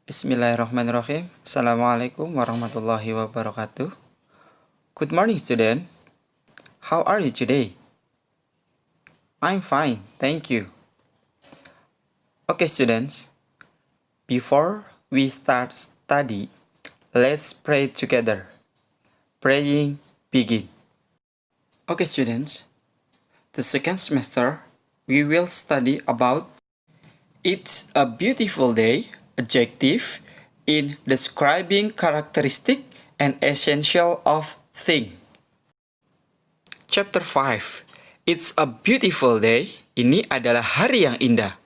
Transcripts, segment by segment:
Bismillahirrahmanirrahim. Assalamualaikum warahmatullahi wabarakatuh. Good morning, student. How are you today? I'm fine, thank you. Okay, students. Before we start study, let's pray together. Praying begin. Okay, students. The second semester, we will study about it's a beautiful day adjective in describing characteristic and essential of thing. Chapter 5. It's a beautiful day. Ini adalah hari yang indah.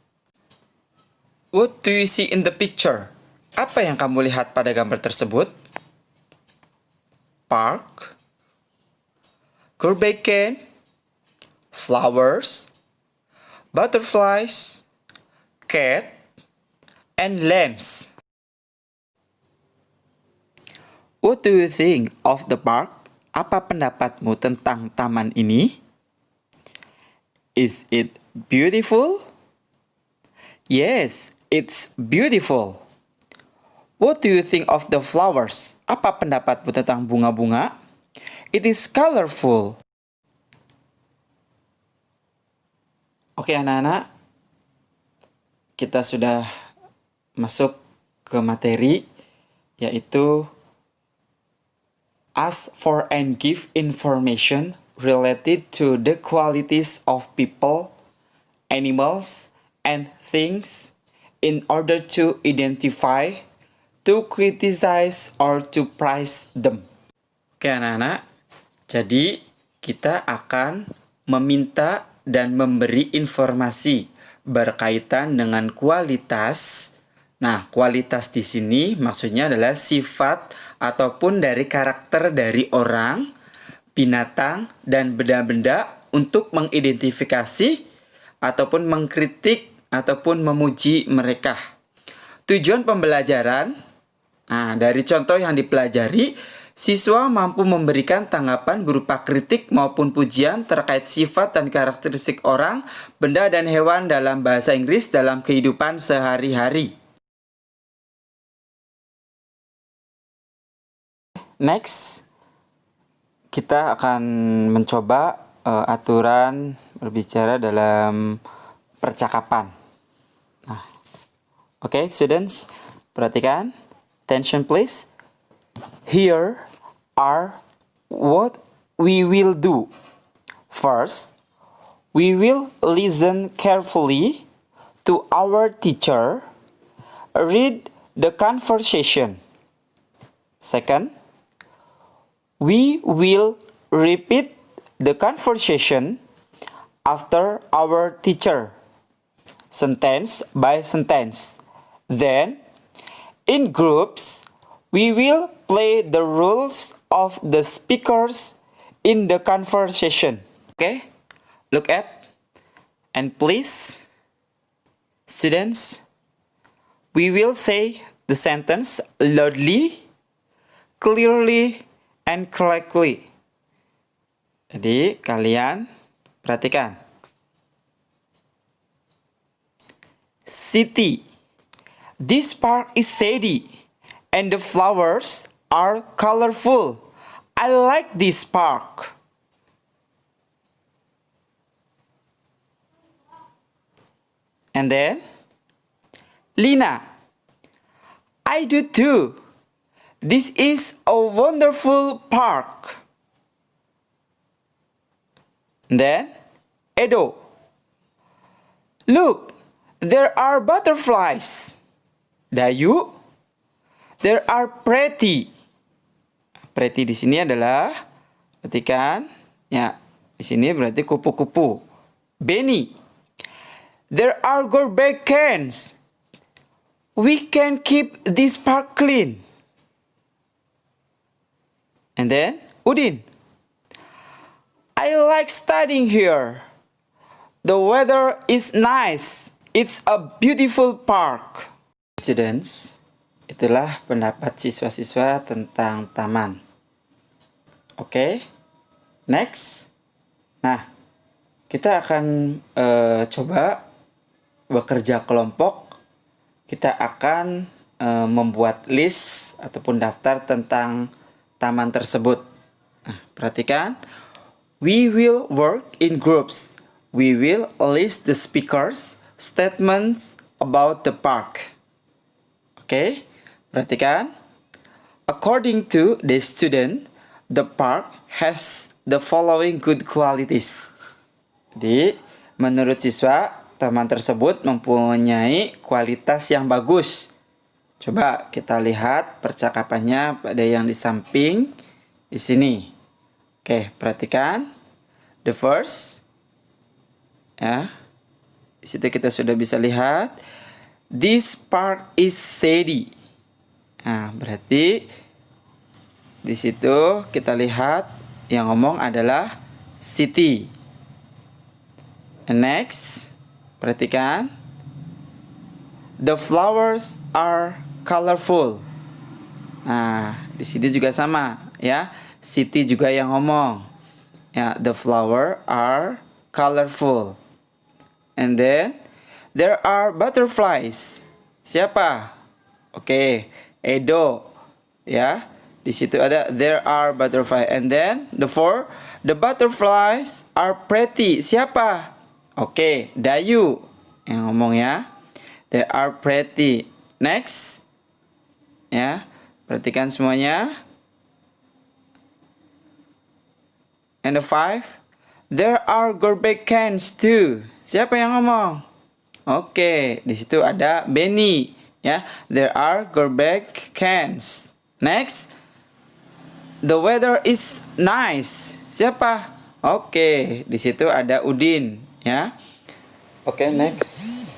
What do you see in the picture? Apa yang kamu lihat pada gambar tersebut? Park, Gulbenkian, flowers, butterflies, cat, and lambs. What do you think of the park? Apa pendapatmu tentang taman ini? Is it beautiful? Yes, it's beautiful. What do you think of the flowers? Apa pendapatmu tentang bunga-bunga? It is colorful. Oke anak-anak, kita sudah masuk ke materi, yaitu ask for and give information related to the qualities of people, animals, and things in order to identify, to criticize, or to praise them. Oke anak-anak, jadi kita akan meminta dan memberi informasi berkaitan dengan kualitas. Nah, kualitas di sini maksudnya adalah sifat ataupun dari karakter dari orang, binatang, dan benda-benda untuk mengidentifikasi ataupun mengkritik ataupun memuji mereka. Tujuan pembelajaran, nah dari contoh yang dipelajari, siswa mampu memberikan tanggapan berupa kritik maupun pujian terkait sifat dan karakteristik orang, benda, dan hewan dalam bahasa Inggris dalam kehidupan sehari-hari. Next, kita akan mencoba aturan berbicara dalam percakapan. Nah, okay, students, perhatikan. Attention please. Here are what we will do. First, we will listen carefully to our teacher, read the conversation. Second, we will repeat the conversation after our teacher, sentence by sentence. Then, in groups, we will play the roles of the speakers in the conversation. Okay? Look at and please, students, we will say the sentence loudly, clearly, and correctly. Jadi, kalian perhatikan. City. This park is shady, and the flowers are colorful. I like this park. And then, Lina. I do too. This is a wonderful park. Then, Edo. Look, there are butterflies. Dayu. There are pretty. Pretty di sini adalah, perhatikan, ya, di sini berarti kupu-kupu. Benny. There are garbage cans. We can keep this park clean. And then, Udin. I like studying here. The weather is nice. It's a beautiful park. Students, itulah pendapat siswa-siswa tentang taman. Oke, next. Nah, kita akan coba bekerja kelompok. Kita akan membuat list ataupun daftar tentang taman tersebut. Nah, perhatikan. We will work in groups. We will list the speakers' statements about the park. Oke, perhatikan. According to the student, the park has the following good qualities. Jadi, menurut siswa, taman tersebut mempunyai kualitas yang bagus. Coba kita lihat percakapannya pada yang di samping di sini. Oke, perhatikan. The first, ya. Di situ kita sudah bisa lihat. This park is shady. Nah, berarti di situ kita lihat yang ngomong adalah Siti. And next, perhatikan. The flowers are colorful. Nah, di sini juga sama, ya. Siti juga yang ngomong. Ya, the flower are colorful. And then there are butterflies. Siapa? Oke, Edo. Ya, di situ ada there are butterflies. And then the butterflies are pretty. Siapa? Oke, Dayu yang ngomong ya. They are pretty. Next. Ya, perhatikan semuanya. And the 5, there are garbage cans too. Siapa yang ngomong? Oke, di situ ada Benny. Ya, there are garbage cans. Next, the weather is nice. Siapa? Oke, di situ ada Udin. Ya, oke, next.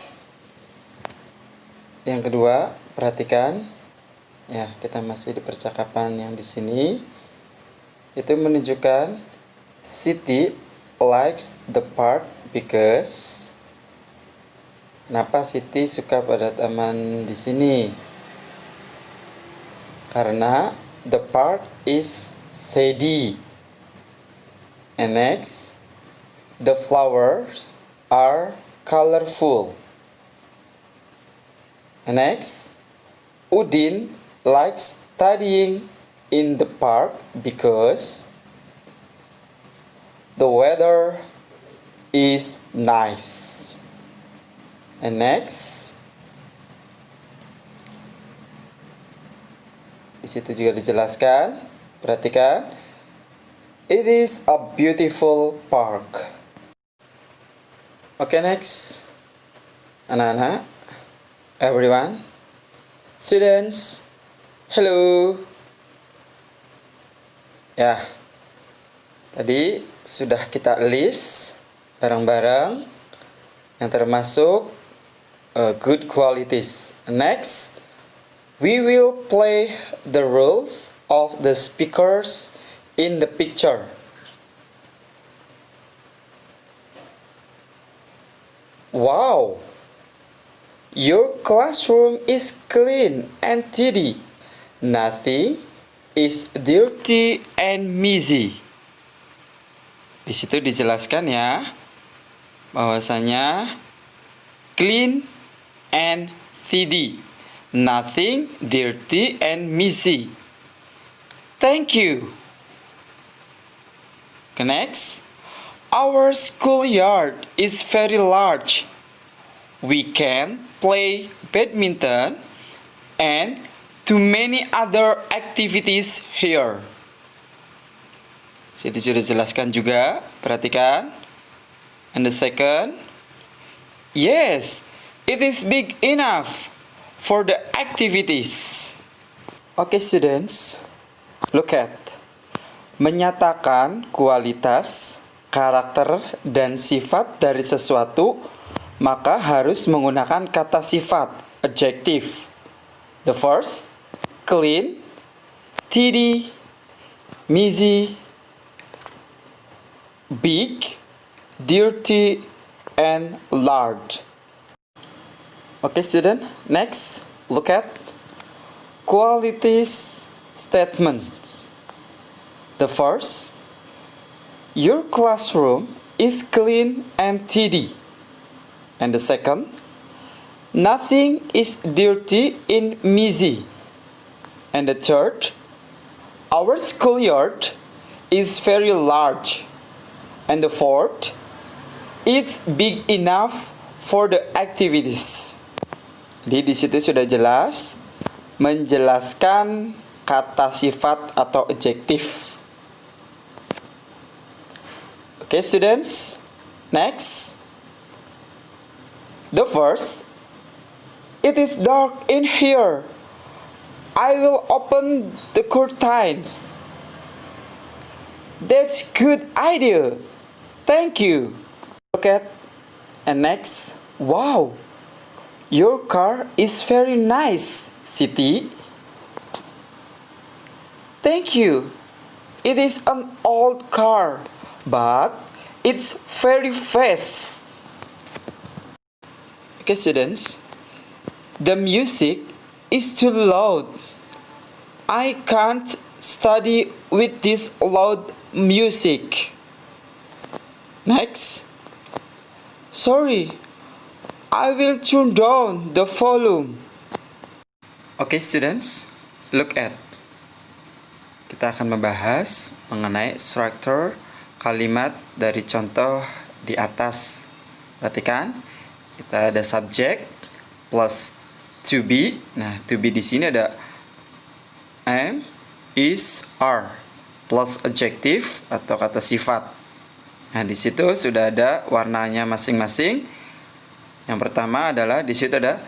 Yang kedua, perhatikan. Ya, kita masih di percakapan yang di sini. Itu menunjukkan Siti likes the park because. Kenapa Siti suka pada taman di sini? Karena the park is shady. And next, the flowers are colorful. And next, Udin likes studying in the park because the weather is nice. And next, di situ juga dijelaskan. Perhatikan, it is a beautiful park. Oke, next, anak-anak, everyone, students, hello. Ya, tadi sudah kita list barang-barang yang termasuk good qualities. Next, we will play the roles of the speakers in the picture. Wow, your classroom is clean and tidy. Nothing is dirty and messy. Di situ dijelaskan ya, bahwasanya clean and tidy, nothing dirty and messy. Thank you. Next, our schoolyard is very large. We can play badminton and do many other activities here. Jadi sudah jelaskan juga, perhatikan. And the second, yes, it is big enough for the activities. Okay, students, look at. Menyatakan kualitas, karakter, dan sifat dari sesuatu, maka harus menggunakan kata sifat, adjective. The first, clean, tidy, messy, big, dirty, and large. Okay, student, next, look at qualities statements. The first, your classroom is clean and tidy. And the second, Nothing is dirty in Mizi. And the third, our schoolyard is very large. And the fourth, it's big enough for the activities. Jadi di situ sudah jelas menjelaskan kata sifat atau adjektif. Okay, students. Next. The first, it is dark in here. I will open the curtains. That's good idea. Thank you. Okay. And next, wow. Your car is very nice, Siti. Thank you. It is an old car, but it's very fast. Okay, students. The music is too loud. I can't study with this loud music. Next. Sorry, I will turn down the volume. Okay, students, look at. Kita akan membahas mengenai struktur kalimat dari contoh di atas. Perhatikan, kita ada subject plus to be. Nah, to be di sini ada am, is, are plus adjective atau kata sifat. Nah, di situ sudah ada warnanya masing-masing. Yang pertama adalah di situ ada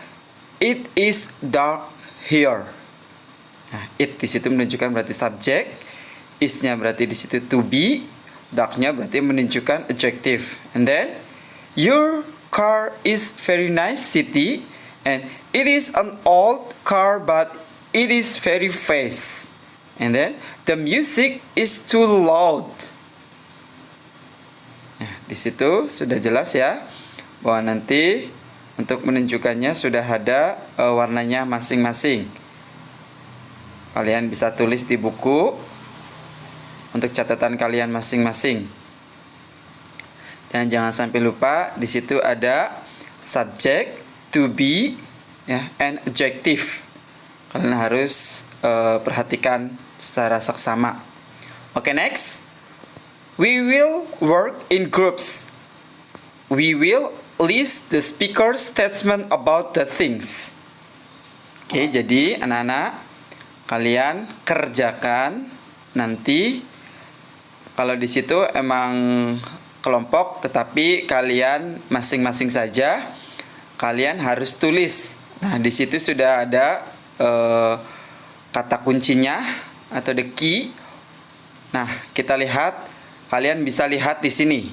it is dark here. Nah, it di situ menunjukkan berarti subjek, is-nya berarti di situ to be, dark-nya berarti menunjukkan adjective. And then your car is very nice, Siti, and it is an old car but it is very fast. And then the music is too loud. Nah, di situ sudah jelas ya bahwa nanti untuk menunjukkannya sudah ada warnanya masing-masing. Kalian bisa tulis di buku untuk catatan kalian masing-masing. Dan jangan sampai lupa di situ ada subject, to be, ya, and adjective. Kalian harus perhatikan secara seksama. Okay, next. We will work in groups. We will list the speaker's statement about the things. Oke, jadi anak-anak, kalian kerjakan nanti. Kalau di situ emang kelompok, tetapi kalian masing-masing saja. Kalian harus tulis. Nah, di situ sudah ada kata kuncinya atau the key. Nah, kita lihat. Kalian bisa lihat di sini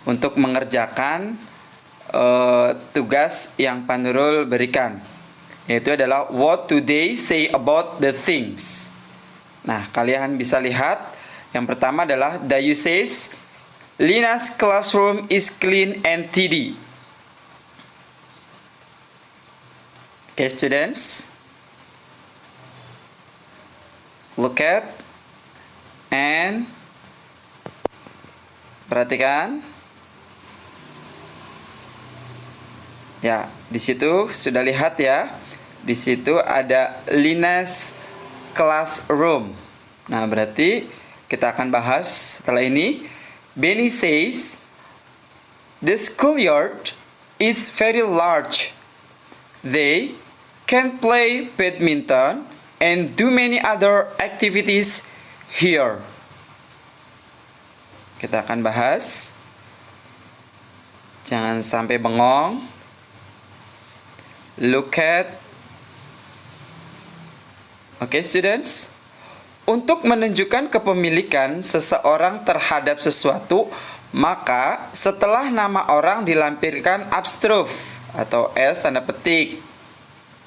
untuk mengerjakan tugas yang Pak Nurul berikan, yaitu adalah what do they say about the things. Nah, kalian bisa lihat yang pertama adalah Dayu says Lina's classroom is clean and tidy. Okay, students, look at and perhatikan. Ya, di situ sudah lihat ya. Di situ ada Lina's classroom. Nah, berarti kita akan bahas setelah ini. Benny says the schoolyard is very large. They can play badminton and do many other activities here. Kita akan bahas. Jangan sampai bengong. Look at. Okay, students. Untuk menunjukkan kepemilikan seseorang terhadap sesuatu, maka setelah nama orang dilampirkan apostrophe atau S tanda petik.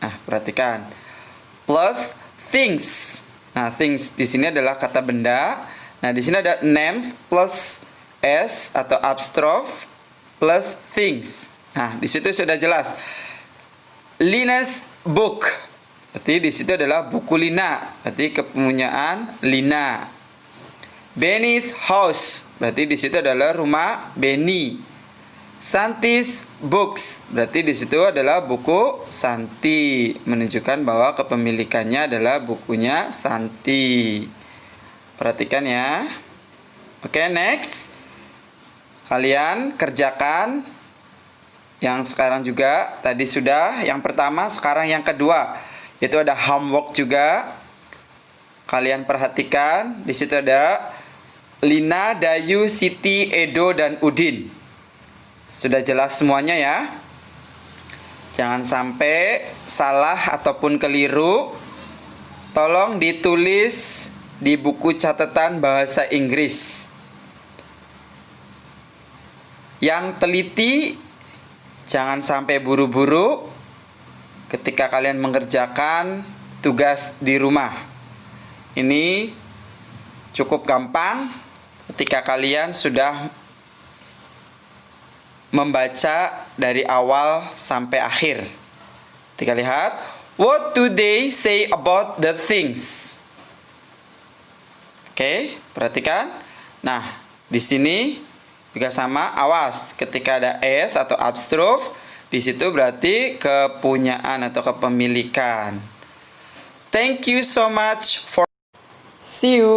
Nah, perhatikan. Plus things. Nah, things di sini adalah kata benda. Nah, di sini ada names plus S atau apostrophe plus things. Nah, di situ sudah jelas. Lina's book. Berarti di situ adalah buku Lina. Berarti kepunyaan Lina. Benny's house. Berarti di situ adalah rumah Benny. Santi's books. Berarti di situ adalah buku Santi, menunjukkan bahwa kepemilikannya adalah bukunya Santi. Perhatikan ya. Oke, next. Kalian kerjakan yang sekarang juga. Tadi sudah yang pertama, sekarang yang kedua. Itu ada homework juga. Kalian perhatikan, di situ ada Lina, Dayu, Siti, Edo, dan Udin. Sudah jelas semuanya ya. Jangan sampai salah ataupun keliru. Tolong ditulis di buku catatan bahasa Inggris. Yang teliti, jangan sampai buru-buru ketika kalian mengerjakan tugas di rumah. Ini cukup gampang ketika kalian sudah membaca dari awal sampai akhir. Kita lihat, what do they say about the things? Oke, perhatikan. Nah, di sini juga sama, awas ketika ada s atau apostrophe, di situ berarti kepunyaan atau kepemilikan. Thank you so much for. See you.